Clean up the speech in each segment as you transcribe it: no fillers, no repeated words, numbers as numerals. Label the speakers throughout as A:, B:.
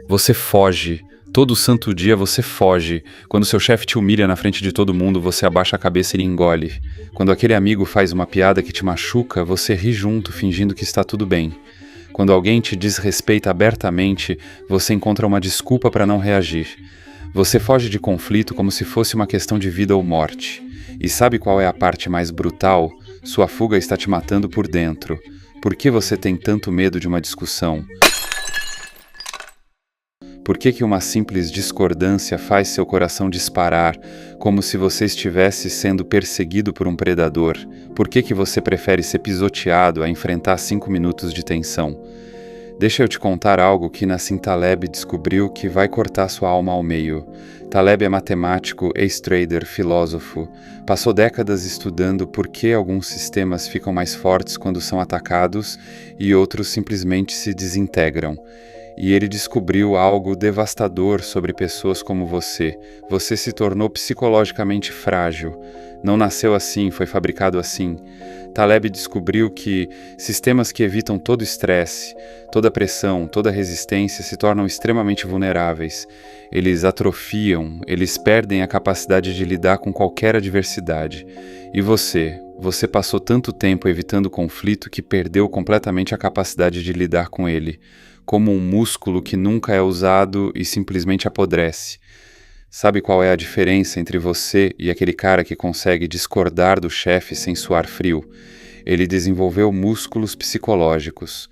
A: Você foge. Todo santo dia você foge. Quando seu chefe te humilha na frente de todo mundo, você abaixa a cabeça e engole. Quando aquele amigo faz uma piada que te machuca, você ri junto, fingindo que está tudo bem. Quando alguém te desrespeita abertamente, você encontra uma desculpa para não reagir. Você foge de conflito como se fosse uma questão de vida ou morte. E sabe qual é a parte mais brutal? Sua fuga está te matando por dentro. Por que você tem tanto medo de uma discussão? Por que uma simples discordância faz seu coração disparar, como se você estivesse sendo perseguido por um predador? Por que você prefere ser pisoteado a enfrentar 5 minutos de tensão? Deixa eu te contar algo que Nassim Taleb descobriu que vai cortar sua alma ao meio. Taleb é matemático, ex-trader, filósofo. Passou décadas estudando por que alguns sistemas ficam mais fortes quando são atacados e outros simplesmente se desintegram. E ele descobriu algo devastador sobre pessoas como você. Você se tornou psicologicamente frágil. Não nasceu assim, foi fabricado assim. Taleb descobriu que sistemas que evitam todo estresse, toda pressão, toda resistência se tornam extremamente vulneráveis. Eles atrofiam, eles perdem a capacidade de lidar com qualquer adversidade. E você passou tanto tempo evitando conflito que perdeu completamente a capacidade de lidar com ele, como um músculo que nunca é usado e simplesmente apodrece. Sabe qual é a diferença entre você e aquele cara que consegue discordar do chefe sem suar frio? Ele desenvolveu músculos psicológicos.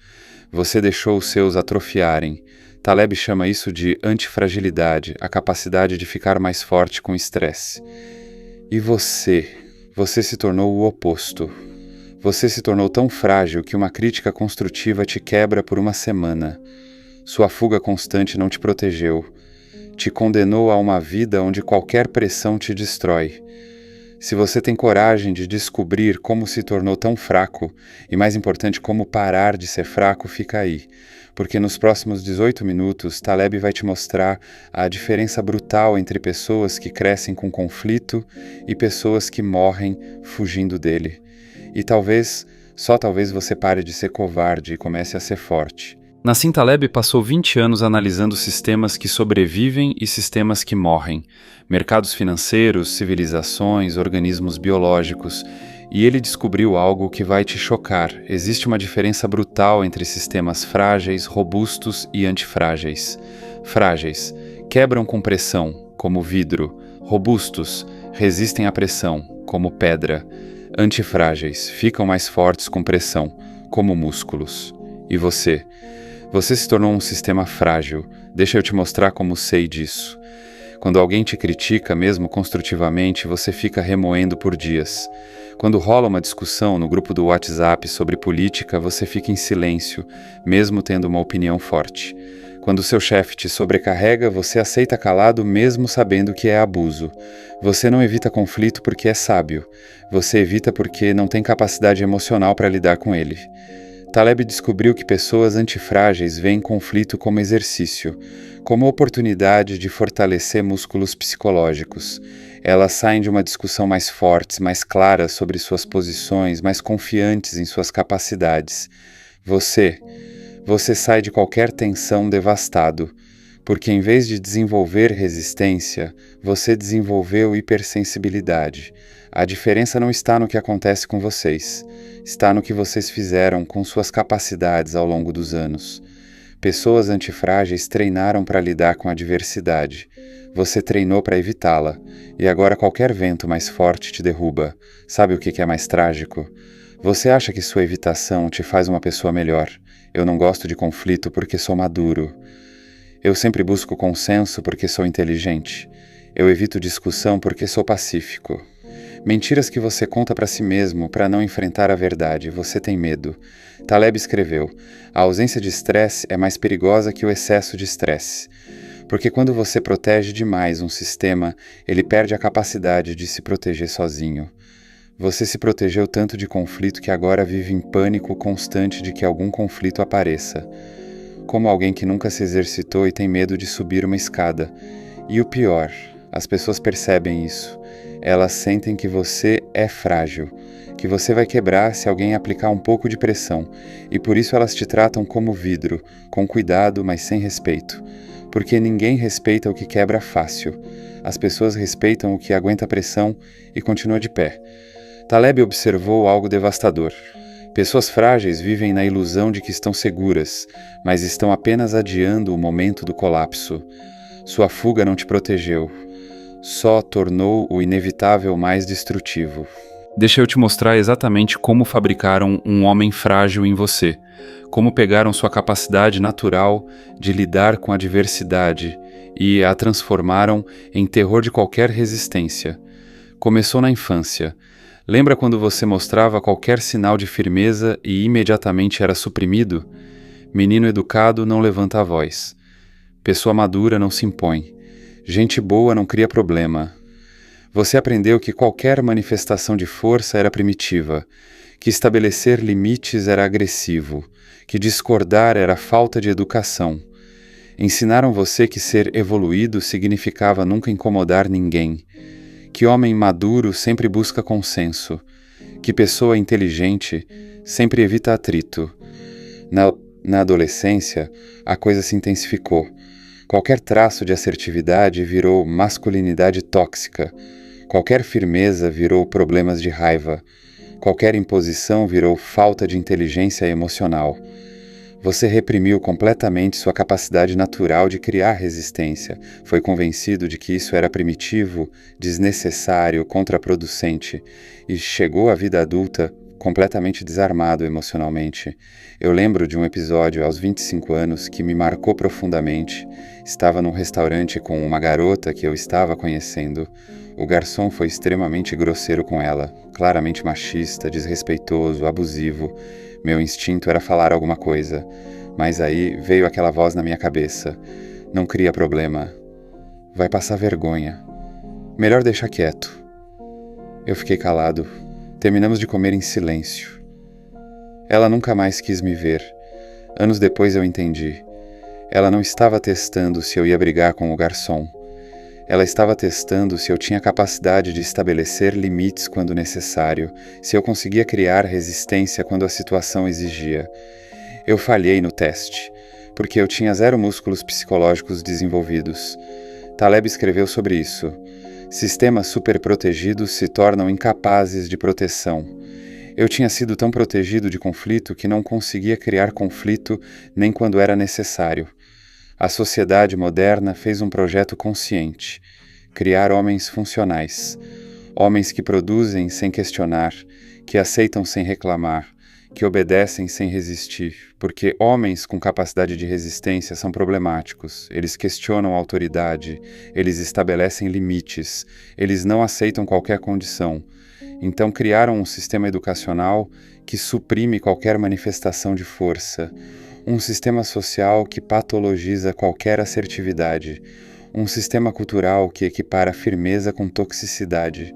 A: Você deixou os seus atrofiarem. Taleb chama isso de antifragilidade, a capacidade de ficar mais forte com estresse. E você se tornou o oposto. Você se tornou tão frágil que uma crítica construtiva te quebra por uma semana. Sua fuga constante não te protegeu. Te condenou a uma vida onde qualquer pressão te destrói. Se você tem coragem de descobrir como se tornou tão fraco, e mais importante, como parar de ser fraco, fica aí. Porque nos próximos 18 minutos, Taleb vai te mostrar a diferença brutal entre pessoas que crescem com conflito e pessoas que morrem fugindo dele. E só talvez você pare de ser covarde e comece a ser forte. Nassim Taleb passou 20 anos analisando sistemas que sobrevivem e sistemas que morrem, mercados financeiros, civilizações, organismos biológicos, e ele descobriu algo que vai te chocar. Existe uma diferença brutal entre sistemas frágeis, robustos e antifrágeis. Frágeis quebram com pressão, como vidro. Robustos resistem à pressão, como pedra. Antifrágeis ficam mais fortes com pressão, como músculos. E você? Você se tornou um sistema frágil. Deixa eu te mostrar como sei disso. Quando alguém te critica, mesmo construtivamente, você fica remoendo por dias. Quando rola uma discussão no grupo do WhatsApp sobre política, você fica em silêncio, mesmo tendo uma opinião forte. Quando seu chefe te sobrecarrega, você aceita calado mesmo sabendo que é abuso. Você não evita conflito porque é sábio. Você evita porque não tem capacidade emocional para lidar com ele. Taleb descobriu que pessoas antifrágeis veem conflito como exercício, como oportunidade de fortalecer músculos psicológicos. Elas saem de uma discussão mais fortes, mais claras sobre suas posições, mais confiantes em suas capacidades. Você sai de qualquer tensão devastado, porque em vez de desenvolver resistência, você desenvolveu hipersensibilidade. A diferença não está no que acontece com vocês, está no que vocês fizeram com suas capacidades ao longo dos anos. Pessoas antifrágeis treinaram para lidar com a adversidade. Você treinou para evitá-la, e agora qualquer vento mais forte te derruba. Sabe o que é mais trágico? Você acha que sua evitação te faz uma pessoa melhor. Eu não gosto de conflito porque sou maduro. Eu sempre busco consenso porque sou inteligente. Eu evito discussão porque sou pacífico. Mentiras que você conta para si mesmo para não enfrentar a verdade. Você tem medo. Taleb escreveu: a ausência de estresse é mais perigosa que o excesso de estresse. Porque quando você protege demais um sistema, ele perde a capacidade de se proteger sozinho. Você se protegeu tanto de conflito que agora vive em pânico constante de que algum conflito apareça. Como alguém que nunca se exercitou e tem medo de subir uma escada. E o pior, As pessoas percebem isso. Elas sentem que você é frágil, que você vai quebrar se alguém aplicar um pouco de pressão, e por isso elas te tratam como vidro, com cuidado, mas sem respeito. Porque ninguém respeita o que quebra fácil. As pessoas respeitam o que aguenta pressão e continua de pé. Taleb observou algo devastador. Pessoas frágeis vivem na ilusão de que estão seguras, mas estão apenas adiando o momento do colapso. Sua fuga não te protegeu, só tornou o inevitável mais destrutivo. Deixa eu te mostrar exatamente como fabricaram um homem frágil em você, como pegaram sua capacidade natural de lidar com a adversidade e a transformaram em terror de qualquer resistência. Começou na infância. Lembra quando você mostrava qualquer sinal de firmeza e imediatamente era suprimido? Menino educado não levanta a voz. Pessoa madura não se impõe. Gente boa não cria problema. Você aprendeu que qualquer manifestação de força era primitiva, que estabelecer limites era agressivo, que discordar era falta de educação. Ensinaram você que ser evoluído significava nunca incomodar ninguém, que homem maduro sempre busca consenso, que pessoa inteligente sempre evita atrito. Na adolescência, a coisa se intensificou. Qualquer traço de assertividade virou masculinidade tóxica. Qualquer firmeza virou problemas de raiva. Qualquer imposição virou falta de inteligência emocional. Você reprimiu completamente sua capacidade natural de criar resistência. Foi convencido de que isso era primitivo, desnecessário, contraproducente, e chegou à vida adulta completamente desarmado emocionalmente. Eu lembro de um episódio aos 25 anos que me marcou profundamente. Estava num restaurante com uma garota que eu estava conhecendo. O garçom foi extremamente grosseiro com ela, claramente machista, desrespeitoso, abusivo. Meu instinto era falar alguma coisa, mas aí veio aquela voz na minha cabeça. Não cria problema. Vai passar vergonha. Melhor deixar quieto. Eu fiquei calado. Terminamos de comer em silêncio. Ela nunca mais quis me ver. Anos depois eu entendi. Ela não estava testando se eu ia brigar com o garçom. Ela estava testando se eu tinha capacidade de estabelecer limites quando necessário, se eu conseguia criar resistência quando a situação exigia. Eu falhei no teste, porque eu tinha 0 músculos psicológicos desenvolvidos. Taleb escreveu sobre isso. Sistemas superprotegidos se tornam incapazes de proteção. Eu tinha sido tão protegido de conflito que não conseguia criar conflito nem quando era necessário. A sociedade moderna fez um projeto consciente: criar homens funcionais, homens que produzem sem questionar, que aceitam sem reclamar, que obedecem sem resistir, porque homens com capacidade de resistência são problemáticos, eles questionam a autoridade, eles estabelecem limites, eles não aceitam qualquer condição. Então criaram um sistema educacional que suprime qualquer manifestação de força, um sistema social que patologiza qualquer assertividade, um sistema cultural que equipara firmeza com toxicidade.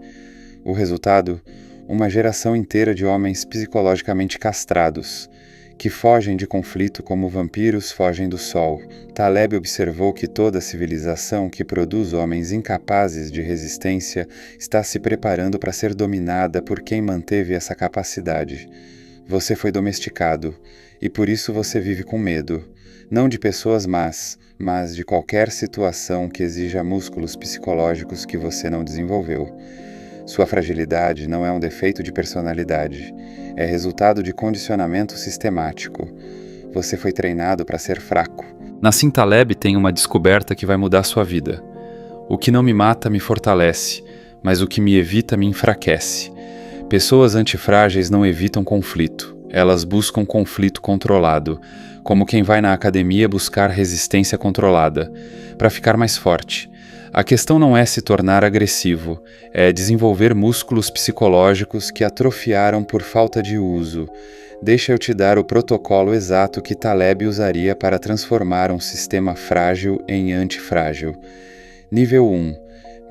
A: O resultado? Uma geração inteira de homens psicologicamente castrados, que fogem de conflito como vampiros fogem do sol. Taleb observou que toda civilização que produz homens incapazes de resistência está se preparando para ser dominada por quem manteve essa capacidade. Você foi domesticado, e por isso você vive com medo, não de pessoas más, mas de qualquer situação que exija músculos psicológicos que você não desenvolveu. Sua fragilidade não é um defeito de personalidade, é resultado de condicionamento sistemático. Você foi treinado para ser fraco. Nassim Taleb tem uma descoberta que vai mudar sua vida. O que não me mata me fortalece, mas o que me evita me enfraquece. Pessoas antifrágeis não evitam conflito, elas buscam conflito controlado, como quem vai na academia buscar resistência controlada, para ficar mais forte. A questão não é se tornar agressivo, é desenvolver músculos psicológicos que atrofiaram por falta de uso. Deixa eu te dar o protocolo exato que Taleb usaria para transformar um sistema frágil em antifrágil. Nível 1.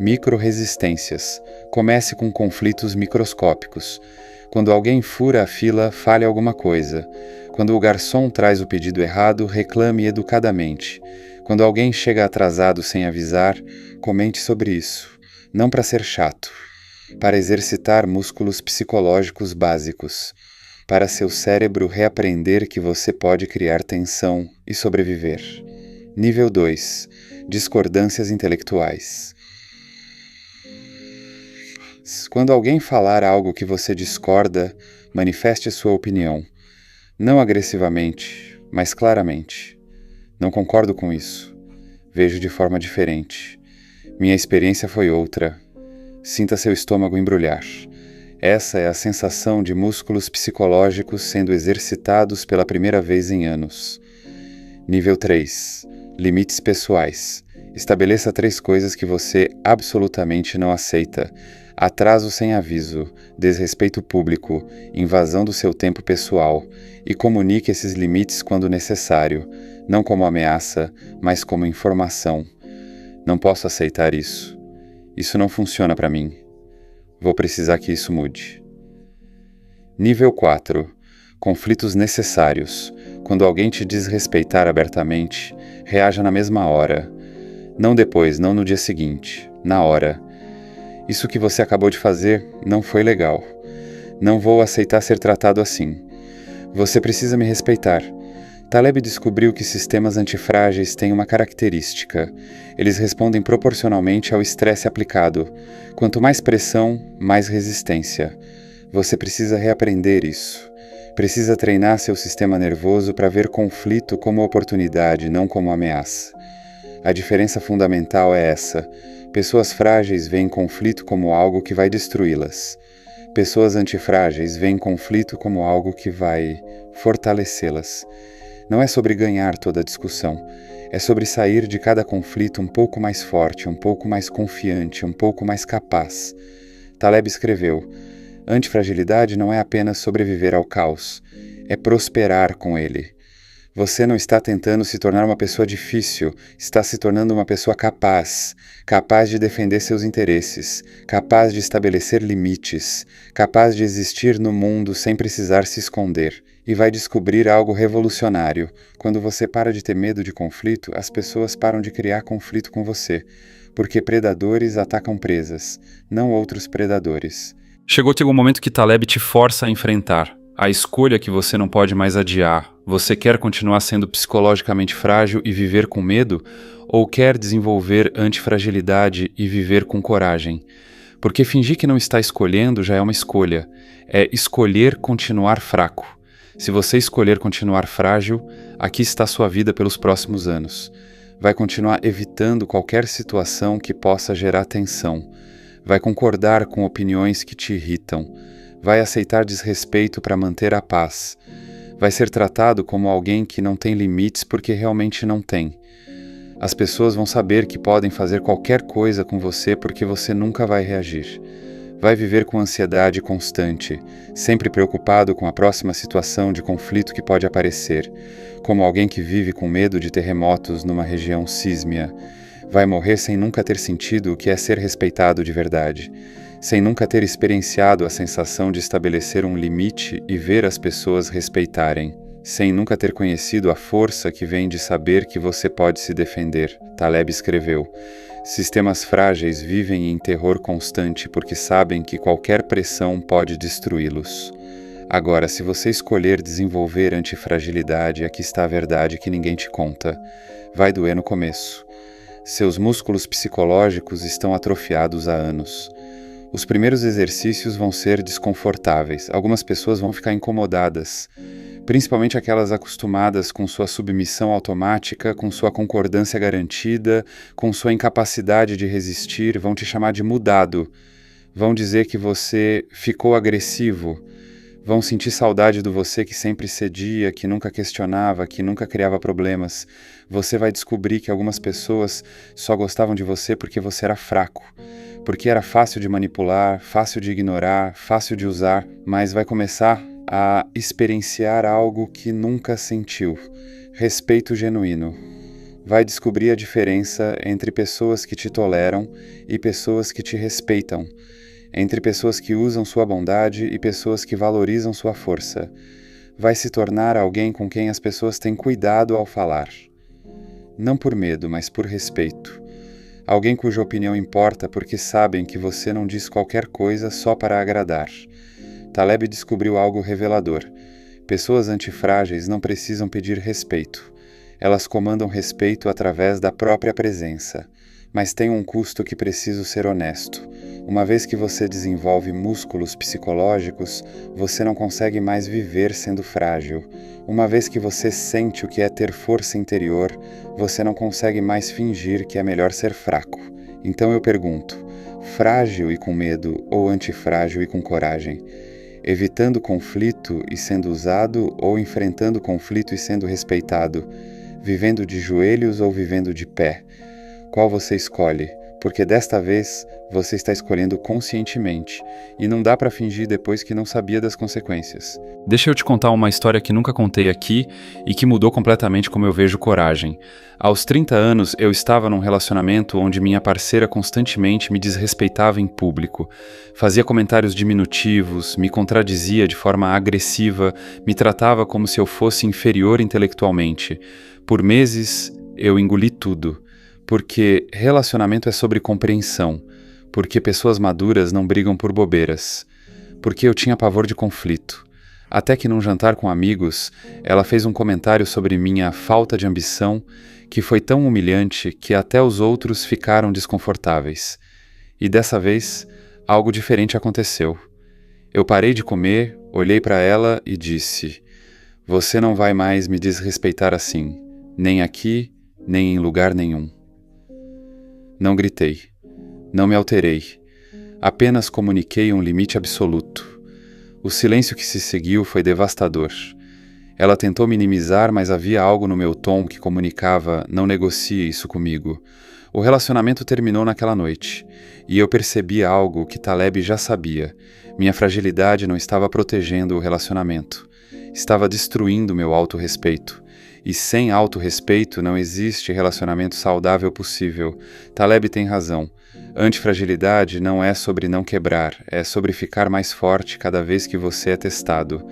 A: Micro-resistências. Comece com conflitos microscópicos. Quando alguém fura a fila, fale alguma coisa. Quando o garçom traz o pedido errado, reclame educadamente. Quando alguém chega atrasado sem avisar, comente sobre isso, não para ser chato, para exercitar músculos psicológicos básicos, para seu cérebro reaprender que você pode criar tensão e sobreviver. Nível 2. Discordâncias intelectuais. Quando alguém falar algo que você discorda, manifeste sua opinião. Não agressivamente, mas claramente. Não concordo com isso. Vejo de forma diferente. Minha experiência foi outra. Sinta seu estômago embrulhar. Essa é a sensação de músculos psicológicos sendo exercitados pela primeira vez em anos. Nível 3. Limites pessoais. Estabeleça 3 coisas que você absolutamente não aceita: atraso sem aviso, desrespeito público, invasão do seu tempo pessoal, e comunique esses limites quando necessário, não como ameaça, mas como informação. Não posso aceitar isso. Isso não funciona para mim. Vou precisar que isso mude. Nível 4. Conflitos necessários. Quando alguém te desrespeitar abertamente, reaja na mesma hora. Não depois, não no dia seguinte, na hora. Isso que você acabou de fazer não foi legal. Não vou aceitar ser tratado assim. Você precisa me respeitar. Taleb descobriu que sistemas antifrágeis têm uma característica. Eles respondem proporcionalmente ao estresse aplicado. Quanto mais pressão, mais resistência. Você precisa reaprender isso. Precisa treinar seu sistema nervoso para ver conflito como oportunidade, não como ameaça. A diferença fundamental é essa. Pessoas frágeis veem conflito como algo que vai destruí-las. Pessoas antifrágeis veem conflito como algo que vai fortalecê-las. Não é sobre ganhar toda a discussão. É sobre sair de cada conflito um pouco mais forte, um pouco mais confiante, um pouco mais capaz. Taleb escreveu: antifragilidade não é apenas sobreviver ao caos, é prosperar com ele. Você não está tentando se tornar uma pessoa difícil, está se tornando uma pessoa capaz, capaz de defender seus interesses, capaz de estabelecer limites, capaz de existir no mundo sem precisar se esconder. E vai descobrir algo revolucionário. Quando você para de ter medo de conflito, as pessoas param de criar conflito com você, porque predadores atacam presas, não outros predadores.
B: Chegou um momento que Taleb te força a enfrentar a escolha que você não pode mais adiar. Você quer continuar sendo psicologicamente frágil e viver com medo? Ou quer desenvolver antifragilidade e viver com coragem? Porque fingir que não está escolhendo já é uma escolha. É escolher continuar fraco. Se você escolher continuar frágil, aqui está sua vida pelos próximos anos. Vai continuar evitando qualquer situação que possa gerar tensão. Vai concordar com opiniões que te irritam. Vai aceitar desrespeito para manter a paz. Vai ser tratado como alguém que não tem limites porque realmente não tem. As pessoas vão saber que podem fazer qualquer coisa com você porque você nunca vai reagir. Vai viver com ansiedade constante, sempre preocupado com a próxima situação de conflito que pode aparecer, como alguém que vive com medo de terremotos numa região sísmica. Vai morrer sem nunca ter sentido o que é ser respeitado de verdade, sem nunca ter experienciado a sensação de estabelecer um limite e ver as pessoas respeitarem, sem nunca ter conhecido a força que vem de saber que você pode se defender. Taleb escreveu: sistemas frágeis vivem em terror constante porque sabem que qualquer pressão pode destruí-los. Agora, se você escolher desenvolver antifragilidade, aqui está a verdade que ninguém te conta. Vai doer no começo. Seus músculos psicológicos estão atrofiados há anos. Os primeiros exercícios vão ser desconfortáveis. Algumas pessoas vão ficar incomodadas, principalmente aquelas acostumadas com sua submissão automática, com sua concordância garantida, com sua incapacidade de resistir, vão te chamar de mudado. Vão dizer que você ficou agressivo. Vão sentir saudade do você que sempre cedia, que nunca questionava, que nunca criava problemas. Você vai descobrir que algumas pessoas só gostavam de você porque você era fraco, porque era fácil de manipular, fácil de ignorar, fácil de usar, mas vai começar a experienciar algo que nunca sentiu: respeito genuíno. Vai descobrir a diferença entre pessoas que te toleram e pessoas que te respeitam, entre pessoas que usam sua bondade e pessoas que valorizam sua força. Vai se tornar alguém com quem as pessoas têm cuidado ao falar.
A: não por medo, mas por respeito. Alguém cuja opinião importa porque sabem que você não diz qualquer coisa só para agradar. Taleb descobriu algo revelador. Pessoas antifrágeis não precisam pedir respeito. Elas comandam respeito através da própria presença. Mas tem um custo que preciso ser honesto. Uma vez que você desenvolve músculos psicológicos, você não consegue mais viver sendo frágil. Uma vez que você sente o que é ter força interior, você não consegue mais fingir que é melhor ser fraco. Então eu pergunto, frágil e com medo ou antifrágil e com coragem? Evitando conflito e sendo usado ou enfrentando conflito e sendo respeitado? Vivendo de joelhos ou vivendo de pé? Qual você escolhe? Porque desta vez você está escolhendo conscientemente e não dá para fingir depois que não sabia das consequências.
B: Deixa eu te contar uma história que nunca contei aqui e que mudou completamente como eu vejo coragem. Aos 30 anos, eu estava num relacionamento onde minha parceira constantemente me desrespeitava em público. Fazia comentários diminutivos, me contradizia de forma agressiva, me tratava como se eu fosse inferior intelectualmente. Por meses, eu engoli tudo. Porque relacionamento é sobre compreensão, porque pessoas maduras não brigam por bobeiras, porque eu tinha pavor de conflito. Até que num jantar com amigos, ela fez um comentário sobre minha falta de ambição que foi tão humilhante que até os outros ficaram desconfortáveis. E dessa vez, algo diferente aconteceu. Eu parei de comer, olhei para ela e disse: "Você não vai mais me desrespeitar assim, nem aqui, nem em lugar nenhum." Não gritei, não me alterei, apenas comuniquei um limite absoluto. O silêncio que se seguiu foi devastador. Ela tentou minimizar, mas havia algo no meu tom que comunicava: não negocie isso comigo. O relacionamento terminou naquela noite, e eu percebi algo que Taleb já sabia. Minha fragilidade não estava protegendo o relacionamento, estava destruindo meu autorrespeito. E sem autorrespeito não existe relacionamento saudável possível. Taleb tem razão. Antifragilidade não é sobre não quebrar, é sobre ficar mais forte cada vez que você é testado.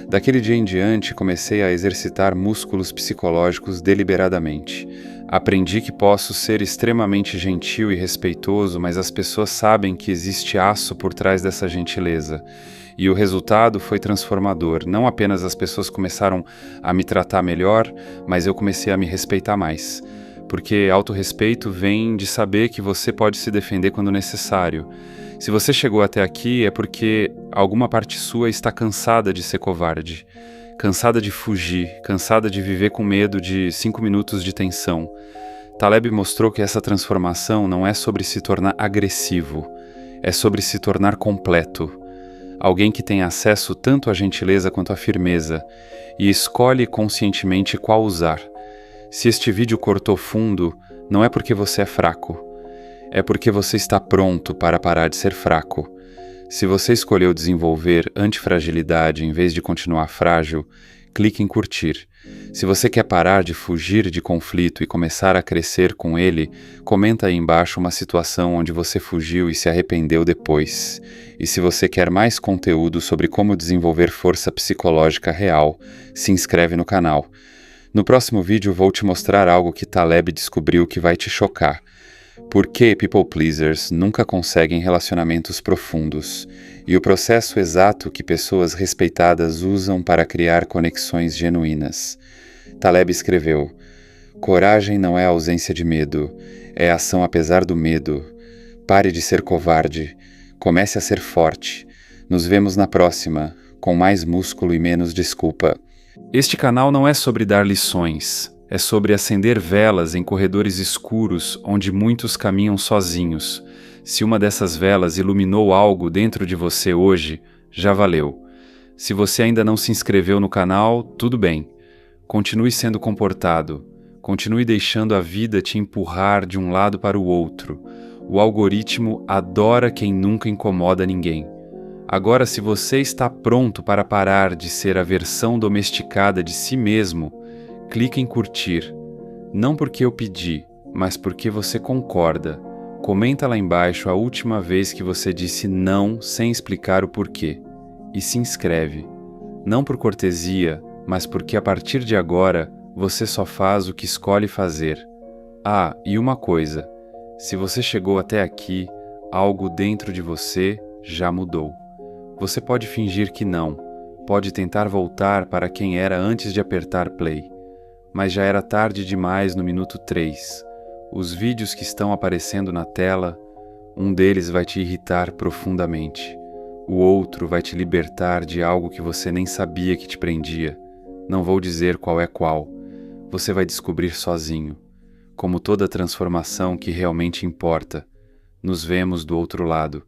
B: Daquele dia em diante, comecei a exercitar músculos psicológicos deliberadamente. Aprendi que posso ser extremamente gentil e respeitoso, mas as pessoas sabem que existe aço por trás dessa gentileza. E o resultado foi transformador. Não apenas as pessoas começaram a me tratar melhor, mas eu comecei a me respeitar mais. Porque autorrespeito vem de saber que você pode se defender quando necessário. Se você chegou até aqui é porque alguma parte sua está cansada de ser covarde, cansada de fugir, cansada de viver com medo de 5 minutos de tensão. Taleb mostrou que essa transformação não é sobre se tornar agressivo, é sobre se tornar completo. Alguém que tem acesso tanto à gentileza quanto à firmeza, e escolhe conscientemente qual usar. Se este vídeo cortou fundo, não é porque você é fraco, é porque você está pronto para parar de ser fraco. Se você escolheu desenvolver antifragilidade em vez de continuar frágil, clique em curtir. Se você quer parar de fugir de conflito e começar a crescer com ele, comenta aí embaixo uma situação onde você fugiu e se arrependeu depois. E se você quer mais conteúdo sobre como desenvolver força psicológica real, se inscreve no canal. No próximo vídeo vou te mostrar algo que Taleb descobriu que vai te chocar. Por que people pleasers nunca conseguem relacionamentos profundos? E o processo exato que pessoas respeitadas usam para criar conexões genuínas. Taleb escreveu: coragem não é ausência de medo, é ação apesar do medo. Pare de ser covarde, comece a ser forte. Nos vemos na próxima, com mais músculo e menos desculpa. Este canal não é sobre dar lições, é sobre acender velas em corredores escuros onde muitos caminham sozinhos. Se uma dessas velas iluminou algo dentro de você hoje, já valeu. Se você ainda não se inscreveu no canal, tudo bem. Continue sendo comportado. Continue deixando a vida te empurrar de um lado para o outro. O algoritmo adora quem nunca incomoda ninguém. Agora, se você está pronto para parar de ser a versão domesticada de si mesmo, clique em curtir. Não porque eu pedi, mas porque você concorda. Comenta lá embaixo a última vez que você disse não sem explicar o porquê. E se inscreve. Não por cortesia, mas porque a partir de agora você só faz o que escolhe fazer. Ah, e uma coisa: se você chegou até aqui, algo dentro de você já mudou. Você pode fingir que não, pode tentar voltar para quem era antes de apertar play, mas já era tarde demais no minuto 3. Os vídeos que estão aparecendo na tela, um deles vai te irritar profundamente. O outro vai te libertar de algo que você nem sabia que te prendia. Não vou dizer qual é qual. Você vai descobrir sozinho. Como toda transformação que realmente importa, nos vemos do outro lado.